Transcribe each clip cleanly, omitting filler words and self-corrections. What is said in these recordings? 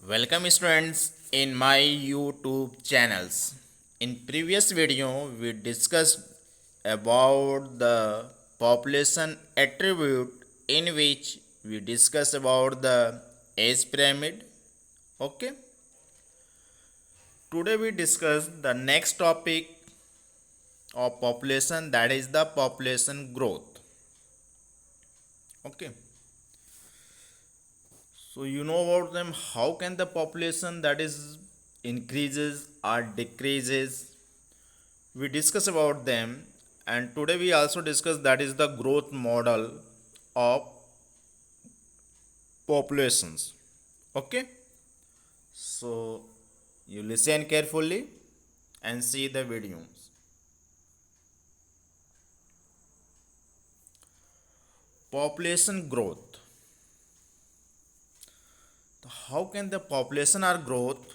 Welcome students in my YouTube channels. In previous video we discussed about the population attribute in which we discussed about the age pyramid. Okay. Today we discuss the next topic of population, that is the population growth. Okay. So you know about them. How can the population that is increases or decreases? We discuss about them, and today we also discuss that is the growth model of populations. Okay, so you listen carefully and see the videos. Population growth. How can the population or growth?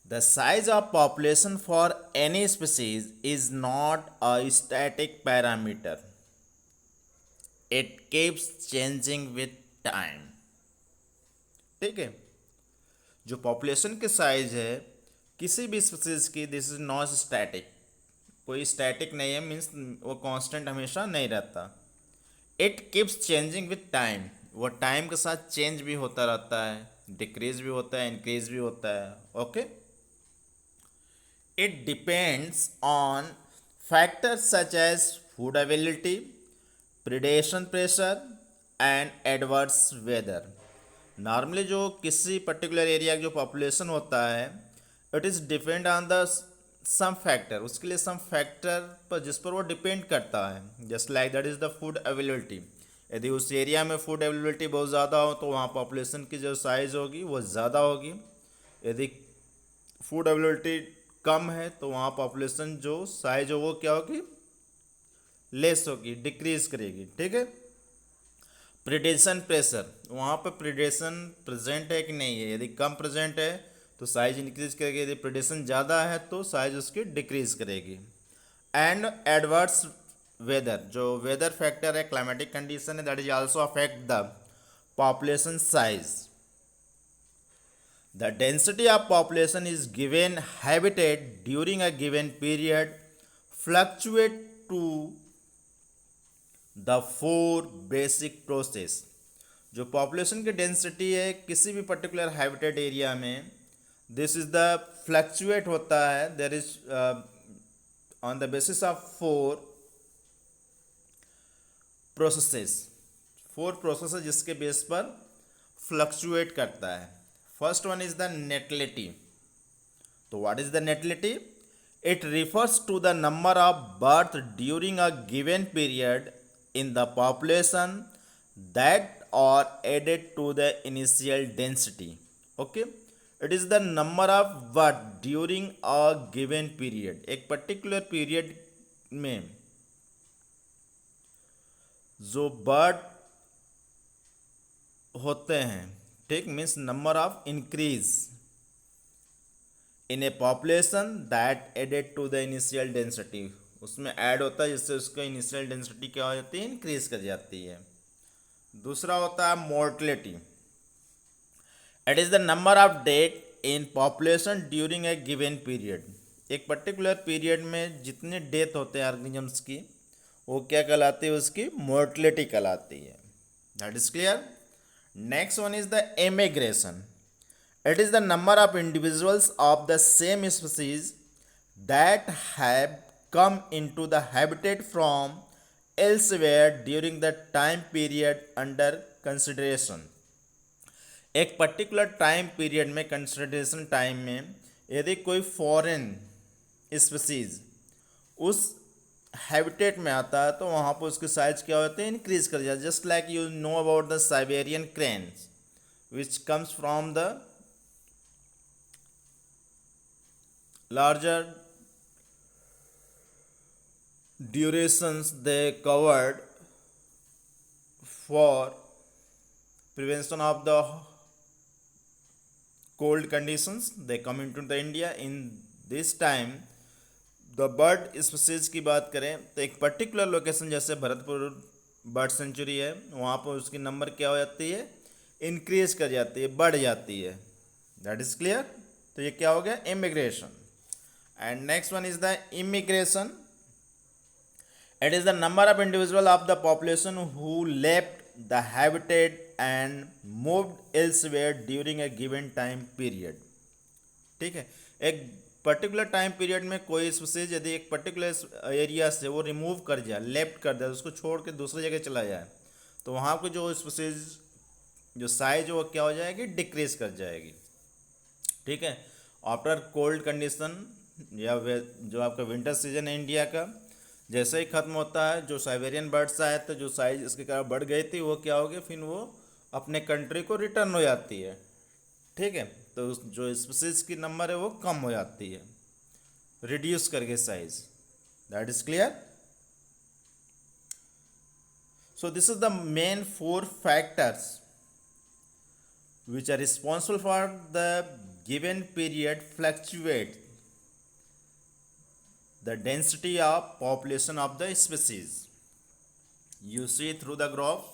The size of population for any species is not a static parameter. It keeps changing with time. ठीक है, जो population के size है किसी भी species की, this is not static. कोई static नहीं है, मीन्स वो कांस्टेंट हमेशा नहीं रहता. It keeps changing with time. वो टाइम के साथ चेंज भी होता रहता है, डिक्रीज भी होता है, इंक्रीज भी होता है. Okay. It depends on factors such as food availability, predation pressure and adverse weather. Normally जो किसी पर्टिकुलर एरिया का जो पॉपुलेशन होता है, it is depend on the some factor. उसके लिए सम फैक्टर पर जिस पर वो डिपेंड करता है. Just like that is the food availability. यदि उस एरिया में फूड अवेलेबिलिटी बहुत ज़्यादा हो तो वहाँ पॉपुलेशन की जो साइज़ होगी वो ज़्यादा होगी. यदि फूड अवेलेबिलिटी कम है तो वहाँ पॉपुलेशन जो साइज हो वो क्या होगी, लेस होगी, डिक्रीज करेगी. ठीक है. Predation pressure. वहाँ पर प्रिडेशन प्रेजेंट है कि नहीं है. यदि कम प्रेजेंट है तो साइज इंक्रीज करेगी, यदि प्रिडेशन ज़्यादा है तो साइज उसकी डिक्रीज करेगी. And adverse weather. जो वेदर फैक्टर है, क्लाइमेटिक कंडीशन है, that is also affect the population size. The density of population is given habitat during a given period fluctuate to the four basic process. जो population की density है किसी भी particular habitat area में, this is the fluctuate होता है. There is on the basis of four processes. Four processes जिसके base पर फ्लक्चुएट करता है. First one is the natality. So what is the natality? It refers to the number of birth during a given period in the population that are added to the initial density. Okay. It is the number of birth during a given period. एक particular period में जो birth होते हैं, ठीक, means number of increase in a population that added to the initial density. उसमें add होता है जिससे उसका इनिशियल डेंसिटी क्या हो जाती है, इंक्रीज कर जाती है. दूसरा होता है mortality. It is the number of death in population during a given period. एक पर्टिकुलर पीरियड में जितने डेथ होते हैं ऑर्गेनिजम्स की, वो क्या कहलाती है, उसकी मोर्टलिटी कहलाती है. That is clear. Next one is the emigration. It is the number of individuals of the same species that have come into the habitat from elsewhere during the time period under consideration. एक particular time period में, consideration time में, यदि कोई foreign species उस habitat में आता है तो वहाँ पर उसकी साइज क्या होते हैं, इंक्रीज कर जाता है. Just like you know about the Siberian cranes which comes from the larger durations they covered for prevention of the cold conditions. They come into the India in this time. The bird species की बात करें तो एक particular location जैसे Bharatpur bird sanctuary है, वहाँ पर उसकी नंबर क्या हो जाती है, इंक्रीज कर जाती है, बढ़ जाती है। That is clear. तो ये क्या हो गया, immigration. And next one is the immigration. It is the number of individual of the population who left the habitat and moved elsewhere during a given time period. ठीक है, एक particular time period में कोई species यदि एक particular area से वो remove कर जाए, लेफ्ट कर दे, उसको छोड़ के दूसरी जगह चला जाए, तो वहाँ को जो स्पीसीज जो साइज वो क्या हो जाएगी, डिक्रीज कर जाएगी। ठीक है, आफ्टर कोल्ड कंडीशन या जो आपका विंटर सीजन है इंडिया का, जैसे ही खत्म होता है, जो साइबेरियन बर्ड्स आए थे, जो साइज इसके कारण बढ़ गई थी, वो क्या हो गया, फिर वो अपने कंट्री को रिटर्न हो जाती है। ठीक है, तो जो स्पीसीज की नंबर है वो कम हो जाती है, रिड्यूस करके size. That is clear. So this is the main 4 factors which are responsible for the given period fluctuate the density of population of the species. You see through the graph,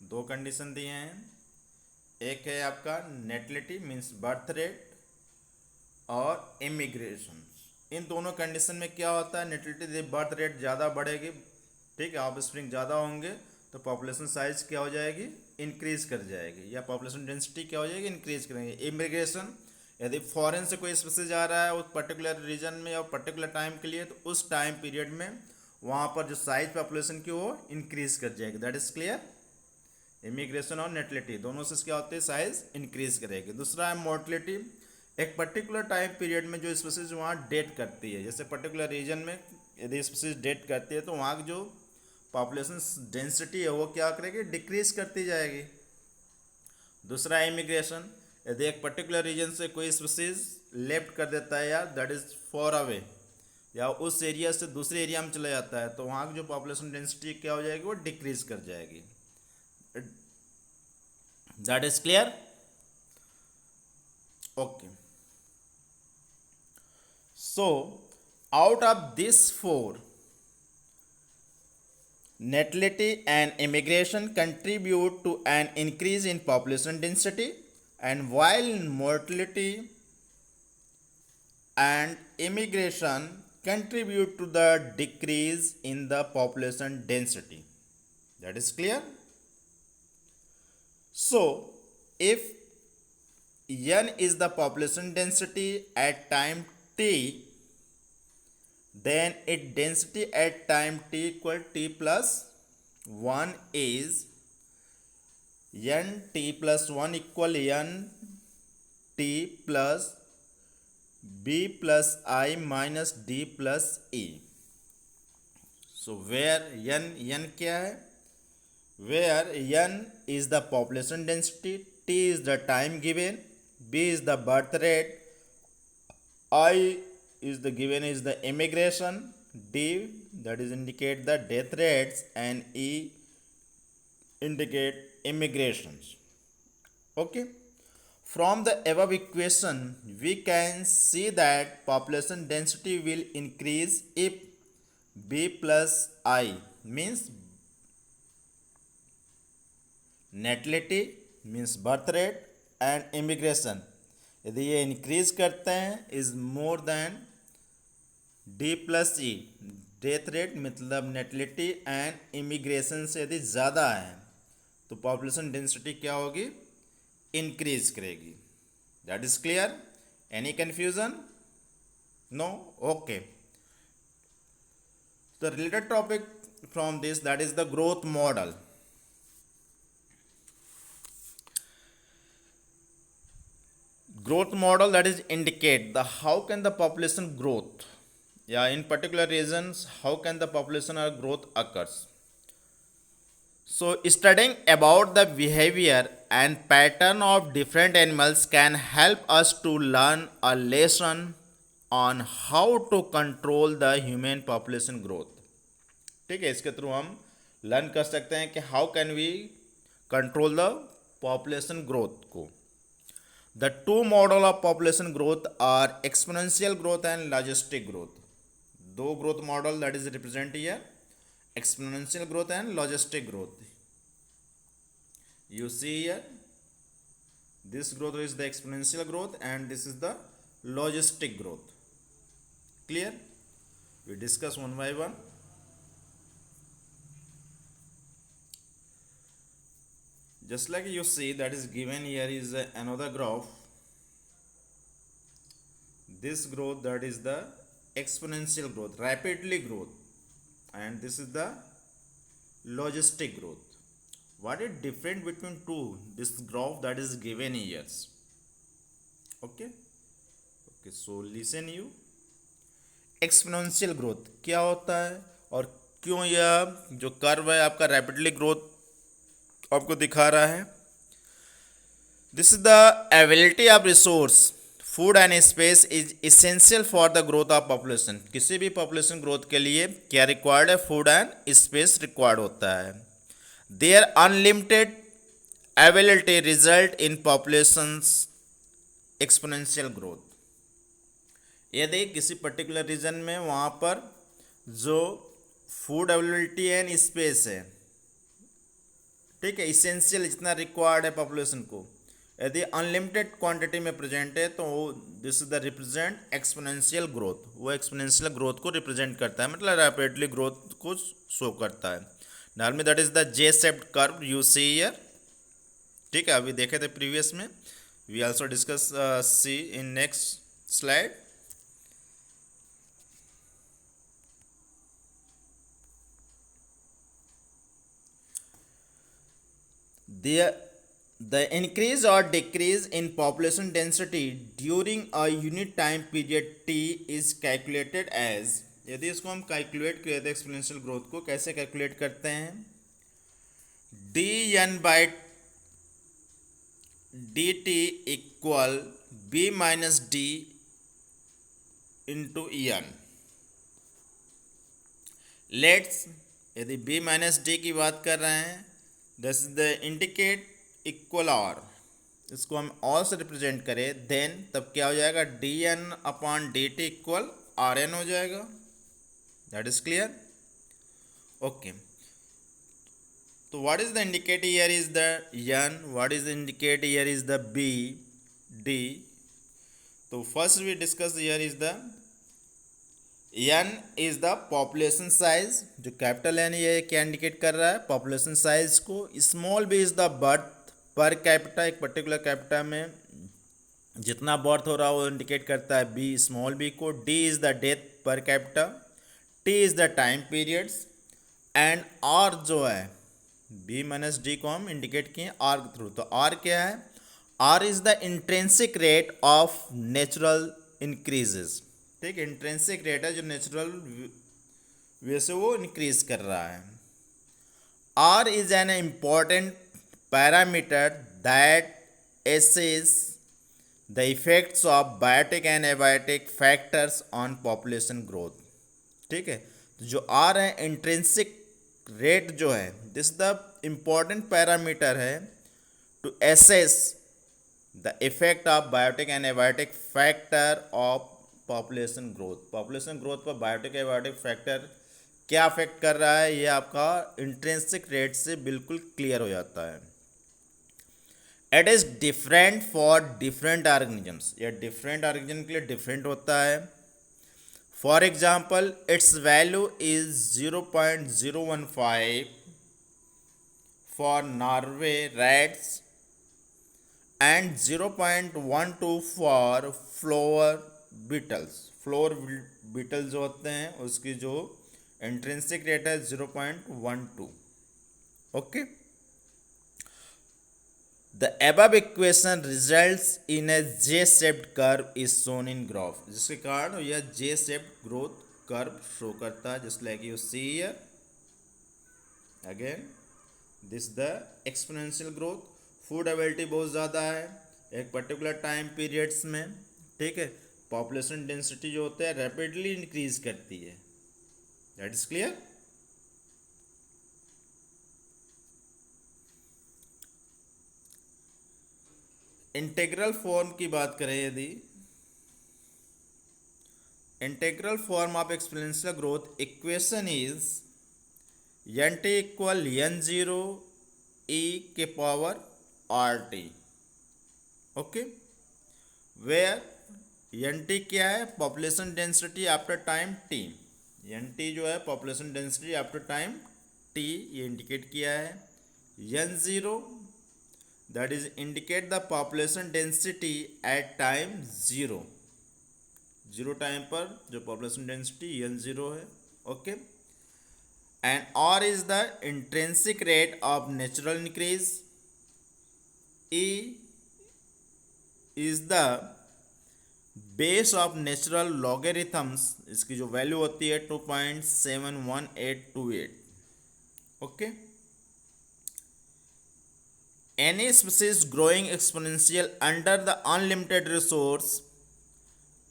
दो condition दिए हैं। एक है आपका natality means birth rate और immigration. इन दोनों condition में क्या होता है, नेटलिटी बर्थ रेट ज़्यादा बढ़ेगी, ठीक है, ऑफ स्प्रिंग ज़्यादा होंगे तो पॉपुलेशन साइज क्या हो जाएगी, इंक्रीज कर जाएगी, या पॉपुलेशन डेंसिटी क्या हो जाएगी, इंक्रीज करेंगे। इमिग्रेशन, यदि फॉरेन से कोई स्पीसीज आ रहा है उस पर्टिकुलर रीजन में या पर्टिकुलर टाइम के लिए, तो उस टाइम पीरियड में वहाँ पर जो साइज पॉपुलेशन की वो इंक्रीज कर जाएगी। That is clear. इमिग्रेशन और नेटलिटी दोनों से क्या होती है, साइज इंक्रीज करेगी। दूसरा है मोर्टलिटी। एक पर्टिकुलर टाइम पीरियड में जो स्पीसीज वहाँ डेट करती है, जैसे पर्टिकुलर रीजन में यदि स्पीसीज डेट करती है तो वहाँ की जो पॉपुलेशन डेंसिटी है वो क्या करेगी, डिक्रीज करती जाएगी। दूसरा है इमिग्रेशन। यदि एक पर्टिकुलर रीजन से कोई स्पीसीज लेफ्ट कर देता है या दैट इज फॉर अवे, या उस एरिया से दूसरे एरिया में चला जाता है, तो वहाँ की जो पॉपुलेशन डेंसिटी क्या हो जाएगी, वो डिक्रीज कर जाएगी। That is clear. Okay, so out of this 4, natality and immigration contribute to an increase in population density, and while mortality and immigration contribute to the decrease in the population density. That is clear. So if n is the population density at time t, then its density at time t equal t plus 1 is n t plus 1 equal n t plus b plus I minus d plus e. So where n क्या है, where n is the population density, t is the time given, b is the birth rate, I is the given is the immigration, d that is indicate the death rates, and e indicate immigrations. Okay, from the above equation we can see that population density will increase if b plus I means natality means birth rate and immigration, यदि ये increase करते हैं is more than D plus E, death rate मतलब natality and immigration से यदि ज़्यादा है तो पॉपुलेशन डेंसिटी क्या होगी, इंक्रीज करेगी। That is clear. Any confusion? No? Okay. The related topic from this that is the growth model. Growth model that is indicate the how can the population growth, in particular regions how can the population or growth occurs. So studying about the behavior and pattern of different animals can help us to learn a lesson on how to control the human population growth. ठीक है, इसके through हम learn कर सकते हैं कि how can we control the population growth को। The two model of population growth are exponential growth and logistic growth. दो growth model that is represent here, exponential growth and logistic growth. You see here, this growth is the exponential growth and this is the logistic growth. Clear? We discuss one by one. Just like you see, that is given here is another graph. This growth, that is the exponential growth, rapidly growth, and this is the logistic growth. What is different between two? This graph that is given here. Okay. Okay. So listen you. Exponential growth क्या होता है और क्यों यह जो curve है आपका rapidly growth आपको दिखा रहा है? This is the availability of resource food and space is essential for the growth of population. किसी भी पॉपुलेशन ग्रोथ के लिए क्या रिक्वायर्ड है? फूड एंड स्पेस रिक्वायर्ड होता है. There unlimited availability result in populations exponential growth. यदि किसी पर्टिकुलर रीजन में वहाँ पर जो फूड अवेलेबिलिटी एंड स्पेस है, ठीक है, इसेंशियल जितना रिक्वायर्ड है पॉपुलेशन को, यदि अनलिमिटेड क्वांटिटी में प्रेजेंट है तो this is the represent exponential growth. वो एक्सपोनेंशियल ग्रोथ को रिप्रेजेंट करता है, मतलब रैपिडली ग्रोथ को शो करता है. Normally that is the J shaped curve you see here. ठीक है, अभी देखे थे प्रीवियस में. We also discuss see in next slide. The increase or decrease in population density during a unit time period t is calculated as. यदि इसको हम calculate करें तो एक्सपोनेंशियल ग्रोथ को कैसे कैलकुलेट करते हैं? dn by dt equal b minus D into en. Let's यदि b माइनस डी की बात कर रहे हैं, this is the indicate equal R, इसको हम और से रिप्रेजेंट करें देन तब क्या हो जाएगा? D N upon D T equal R N हो जाएगा. That is clear? ओके. तो what is the indicate here is the N, what is the indicate here is the B D. तो first we discuss here is the N is the population size. जो capital N ये क्या indicate कर रहा है? Population size को. Small B is the birth per capita, एक particular capita में जितना बर्थ हो रहा है वो इंडिकेट करता है बी, स्मॉल बी को. D is the death per capita. T is the time periods. And R जो है, बी माइनस डी को हम इंडिकेट किए आर के थ्रू. तो आर क्या है? R is the intrinsic rate of natural increases. ठीक है, इंट्रेंसिक रेट है जो नेचुरल वे से वो इंक्रीज कर रहा है. R is an important parameter that assess the effects of biotic and abiotic factors on population growth. ठीक है, तो जो आर है इंट्रेंसिक रेट जो है, दिस द इम्पॉर्टेंट पैरामीटर है to assess the effect of biotic and abiotic factor of population growth. Population growth पर biotic abiotic factor क्या अफेक्ट कर रहा है, ये आपका इंट्रिंसिक रेट से बिल्कुल क्लियर हो जाता है. It is different for different organisms. यह डिफरेंट ऑर्गेनिज्म के लिए डिफरेंट होता है. For example its value is 0.015 for Norway rats and 0.12 for flour beetles. Flour beetle जो होते हैं उसकी जो इंट्रिंसिक रेट है 0.12. Okay. The above equation results in a J shaped curve is shown in graph. जिसके कारण यह J shaped growth curve show करता है. Just like you see here again this the exponential growth. Food availability बहुत ज़्यादा है एक particular time periods में. ठीक है, पॉपुलेशन डेंसिटी जो होता है रैपिडली इंक्रीज करती है. That is clear? Integral form की बात करें, यदि integral form of exponential growth equation is N T equal N zero E के power R T. Okay, where N T क्या है, population density after time T. N T जो है population density after time T, ये indicate किया है। N zero that is indicate the population density at time zero. Zero time पर जो population density N zero है। Okay, and R is the intrinsic rate of natural increase. E is the base of natural logarithms, इसकी जो value होती है 2.71828। Okay, any species growing exponential under the unlimited resource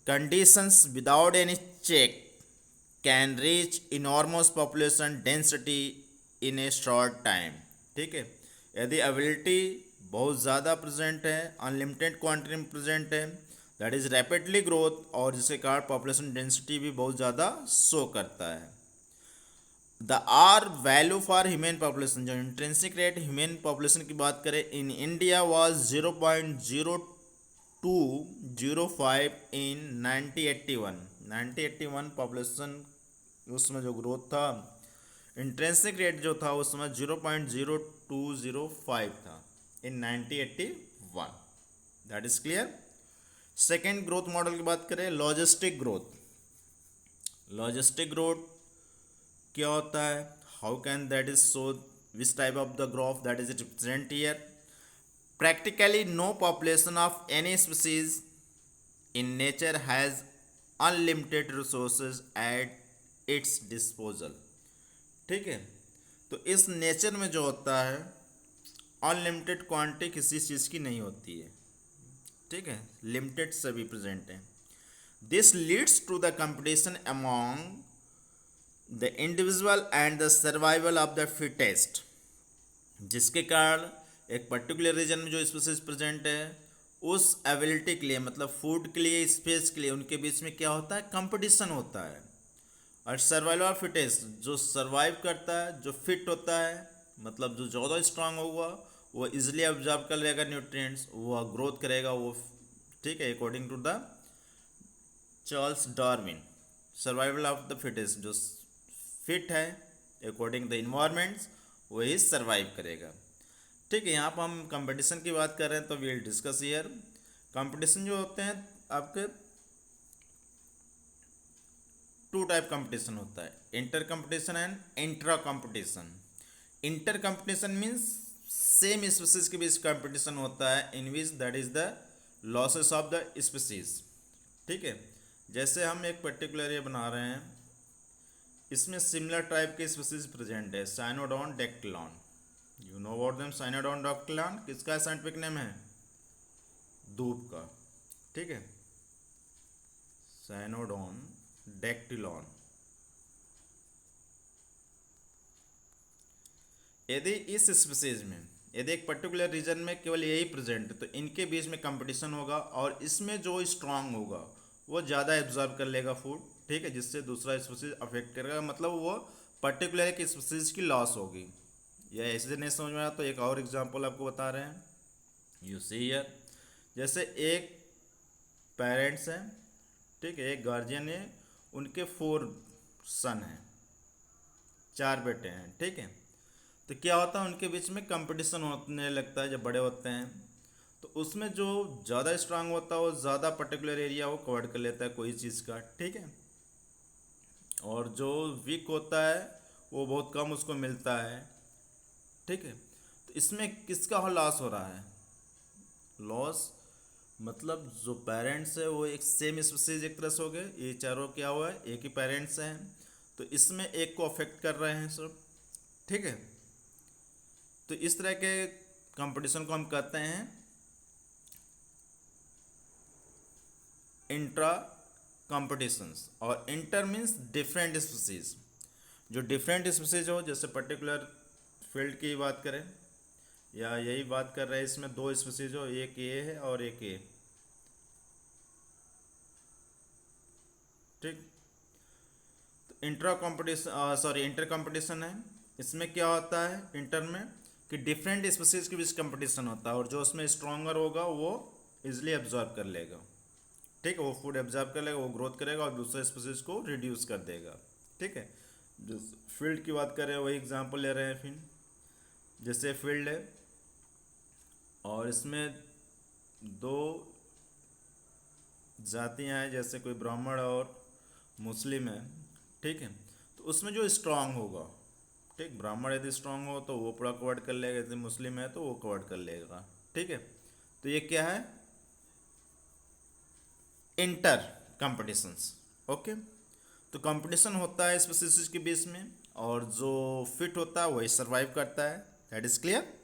conditions without any check can reach enormous population density in a short time। ठीक है, यदि ability बहुत ज़्यादा present है, अनलिमिटेड क्वांटिटी में प्रेजेंट है, दैट इज़ रैपिडली ग्रोथ, और जिसके कारण पॉपुलेशन डेंसिटी भी बहुत ज़्यादा शो करता है। The R value for human population, जो इंट्रेंसिक रेट ह्यूमन पॉपुलेशन की बात करें in India was 0.0205 in 1981 population, उसमें जो ग्रोथ था, इंट्रेंसिक रेट जो था उस समय 0.0205 था इन 1981। That is clear. Second growth model की बात करें, लॉजिस्टिक ग्रोथ। लॉजिस्टिक ग्रोथ क्या होता है, how can that is show, which type of the graph that is represent here. Practically no population of any species in nature has unlimited resources at its disposal. ठीक है, तो इस nature में जो होता है अनलिमिटेड क्वांटिटी किसी चीज़ की नहीं होती है। ठीक है, लिमिटेड सभी प्रेजेंट हैं। This leads to the competition among the individual and the survival of the fittest, जिसके कारण एक पर्टिकुलर रीजन में जो स्पीसीज प्रेजेंट है उस एबिलिटी के लिए, मतलब फूड के लिए, स्पेस के लिए, उनके बीच में क्या होता है, कंपटीशन होता है। और सर्वाइवल ऑफ फिटेस्ट, जो सर्वाइव करता है, जो फिट होता है, मतलब जो ज़्यादा स्ट्रांग होगा वो इजिली ऑब्जर्व कर लेगा न्यूट्रिएंट्स, वो ग्रोथ करेगा वो। ठीक है, according to the Charles Darwin, survival of the fittest, जो फिट है अकॉर्डिंग द इन्वायरमेंट्स वही सर्वाइव करेगा। ठीक है, यहाँ पर हम कंपटीशन की बात कर रहे हैं तो वील डिस्कस हियर। कंपटीशन जो होते हैं आपके टू टाइप कंपटीशन होता है, inter competition and intra competition. Inter competition means same species के बीच कंपटीशन होता है, in which that is the losses of the species. ठीक है, जैसे हम एक पर्टिकुलर ये बना रहे हैं, इसमें सिमिलर टाइप के स्पीसीज प्रेजेंट है, Cynodon dactylon. You know about them, Cynodon dactylon किसका साइंटिफिक नेम है, धूप का। ठीक है, साइनोडॉन डेक्टिलॉन। यदि इस स्पीसीज में, यदि एक पर्टिकुलर रीजन में केवल यही प्रेजेंट है तो इनके बीच में कंपटीशन होगा, और इसमें जो स्ट्रांग होगा वो ज़्यादा एब्जॉर्ब कर लेगा फूड। ठीक है, जिससे दूसरा स्पीसीज अफेक्ट करेगा, मतलब वो पर्टिकुलर एक स्पीसीज की लॉस होगी। या ऐसे नहीं समझ में आया तो एक और एग्जांपल आपको बता रहे हैं। यू सी हियर, जैसे एक पेरेंट्स हैं, ठीक है, एक गार्जियन है, उनके 4 सन हैं, 4 बेटे हैं। ठीक है, तो क्या होता है उनके बीच में कंपटीशन होने लगता है जब बड़े होते हैं, तो उसमें जो ज़्यादा स्ट्रांग होता है वो ज़्यादा पर्टिकुलर एरिया वो कवर कर लेता है कोई चीज़ का। ठीक है, और जो वीक होता है वो बहुत कम उसको मिलता है। ठीक है, तो इसमें किसका लॉस हो रहा है, लॉस मतलब जो पेरेंट्स है वो एक सेम स्पीसीज एक तरह से हो गए, ये चारों क्या हुआ है, एक ही पेरेंट्स हैं, तो इसमें एक को अफेक्ट कर रहे हैं सब। ठीक है, तो इस तरह के कंपटीशन को हम कहते हैं इंट्रा कंपटीशंस। और इंटर मीन्स डिफरेंट स्पीसीज, जो डिफरेंट स्पीसीज हो, जैसे पर्टिकुलर फील्ड की बात करें, या यही बात कर रहे हैं, इसमें 2 स्पीसीज हो, एक ये है और एक ये। ठीक, तो intra competition, sorry inter competition है, इसमें क्या होता है इंटर में, कि डिफरेंट स्पीसीज के बीच कंपटीशन होता है और जो उसमें स्ट्रॉन्गर होगा वो इजिली एब्जॉर्ब कर लेगा, ठीक है, वो फूड एब्जॉर्ब कर लेगा, वो ग्रोथ करेगा और दूसरे स्पीसीज को रिड्यूस कर देगा, ठीक है। जो फील्ड की बात कर रहे हैं वही एग्जांपल ले रहे हैं फिर, जैसे फील्ड है और इसमें दो जातियां हैं, जैसे कोई ब्राह्मण और मुस्लिम है, ठीक है, तो उसमें जो स्ट्रांग होगा, ठीक, ब्राह्मण यदि स्ट्रांग हो तो वो पूरा कवर्ड कर लेगा, यदि मुस्लिम है तो वो कवर्ड कर लेगा, ठीक है। तो ये क्या है, इंटर कंपटीशंस, ओके। तो कंपटीशन होता है स्पीसीज के बीच में और जो फिट होता है वही सरवाइव करता है, that is clear.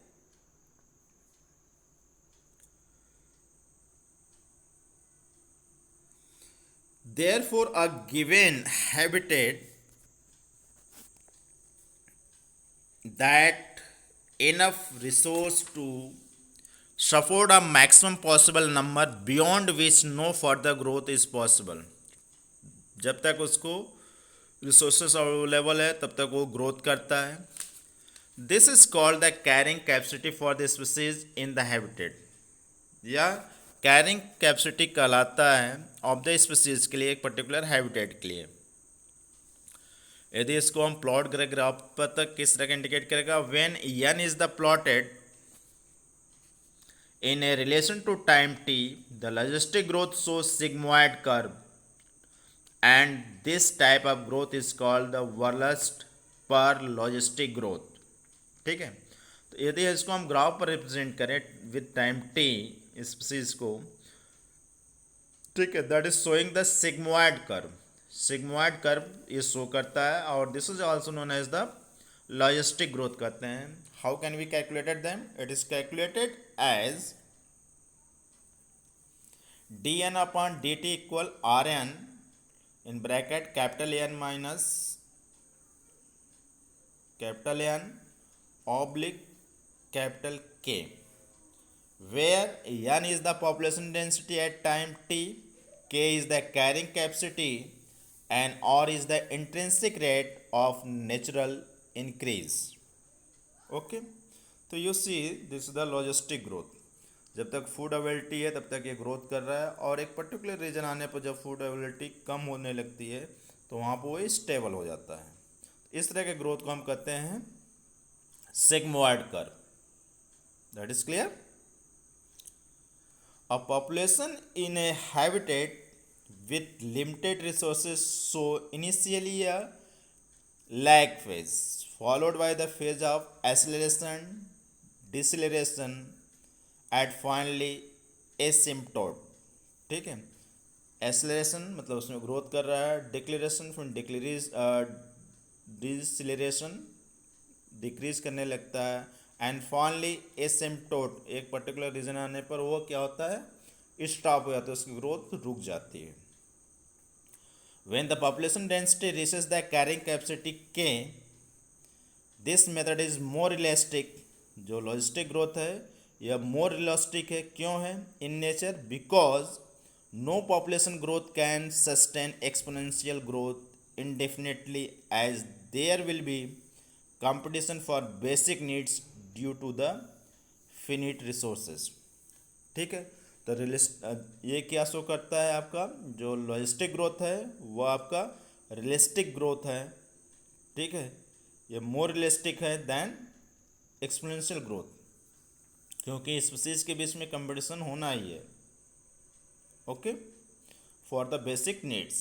Therefore, a given habitat that enough resource to support a maximum possible number beyond which no further growth is possible, जब तक उसको रिसोर्सेस अवेलेबल है तब तक वो ग्रोथ करता है। This is called the carrying capacity for the species in the habitat, या कैरिंग कैपेसिटी कहलाता है ऑफ द स्पीसीज के लिए, एक पर्टिकुलर हैबिटेट के लिए। यदि इसको हम प्लॉट करें ग्राफ पर तक किस तरह का इंडिकेट करेगा, when n is the plotted in a relation to time t, the logistic growth shows sigmoid curve and this type of growth is called the Wurlast per logistic growth, ठीक है। तो यदि इसको हम ग्राफ पर represent करें with time t species को, ठीक है, that is showing the sigmoid curve, sigmoid curve ये शो करता है और this is also known as the logistic growth कहते हैं। How can we calculated them, it is calculated as dn upon dt equal rn in bracket capital N minus capital N oblique capital K, where n is the population density at time t, k is the carrying capacity and r is the intrinsic rate of natural increase, okay। तो you see this is the logistic growth, जब तक food availability है तब तक ये growth कर रहा है और एक पर्टिकुलर रीजन आने पर जब फूड अवेलेबिलिटी कम होने लगती है तो वहाँ पर वो स्टेबल हो जाता है। इस तरह के ग्रोथ को हम कहते हैं sigmoid curve, that is clear. A population in A habitat with limited resources so initially a lag phase followed by the phase of acceleration deceleration at finally asymptote, ठीक है। एक्सेलरेशन मतलब उसमें ग्रोथ कर रहा है, डिक्लेरेशन फिर डिसलेरेशन decrease करने लगता है एंड फाइनली एसिम्पटोट, एक पर्टिकुलर रीजन आने पर वो क्या होता है, स्टॉप हो जाता है, उसकी ग्रोथ रुक जाती है। When the population density reaches the carrying capacity K, this method is more elastic, जो लॉजिस्टिक ग्रोथ है यह मोर इलास्टिक है, क्यों है, in nature because no population growth can sustain exponential growth indefinitely as there will be competition for basic needs due to the finite resources, ठीक है। तो ये क्या शो करता है, आपका जो लॉजिस्टिक ग्रोथ है वो आपका रियलिस्टिक ग्रोथ है, ठीक है, ये मोर रियलिस्टिक है देन एक्सपोनेंशियल ग्रोथ, क्योंकि स्पीसीज के बीच में कंपटीशन होना ही है, okay, for the basic needs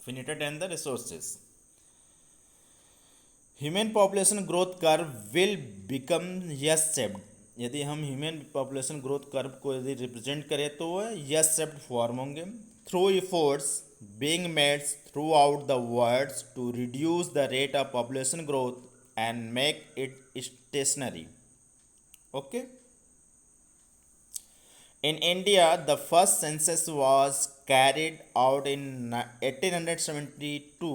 finited and the resources. Human population growth curve will become S shaped, यदि हम ह्यूमन पॉपुलेशन ग्रोथ कर्व को यदि रिप्रेजेंट करें तो वह यस शेप्ड फॉर्म होंगे through efforts being made throughout the world to reduce the rate of population growth and make it stationary, okay. In India, the first census was carried out in 1872.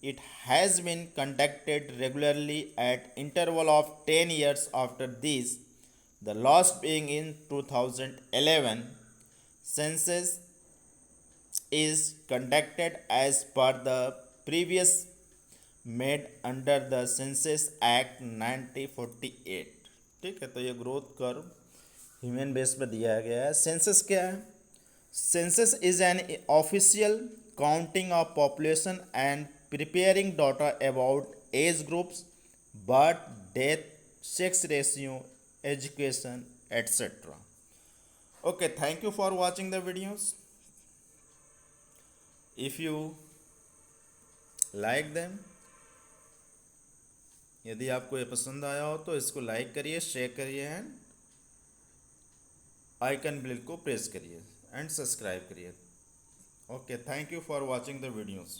It has been conducted regularly at interval of 10 years after this, the last being in 2011. Census is conducted as per the previous made under the census act 1948। ठीक है, तो ये growth curve human base पर दिया गया है। Census क्या है? Census is an official counting of population and preparing data about age groups, birth, death, sex ratio, education, etc. Okay, thank you for watching the videos. If you like them, यदि आपको ये पसंद आया हो तो इसको लाइक करिए, share करिए एंड आइकन बेल को प्रेस करिए एंड सब्सक्राइब करिए। Okay, thank you for watching the videos.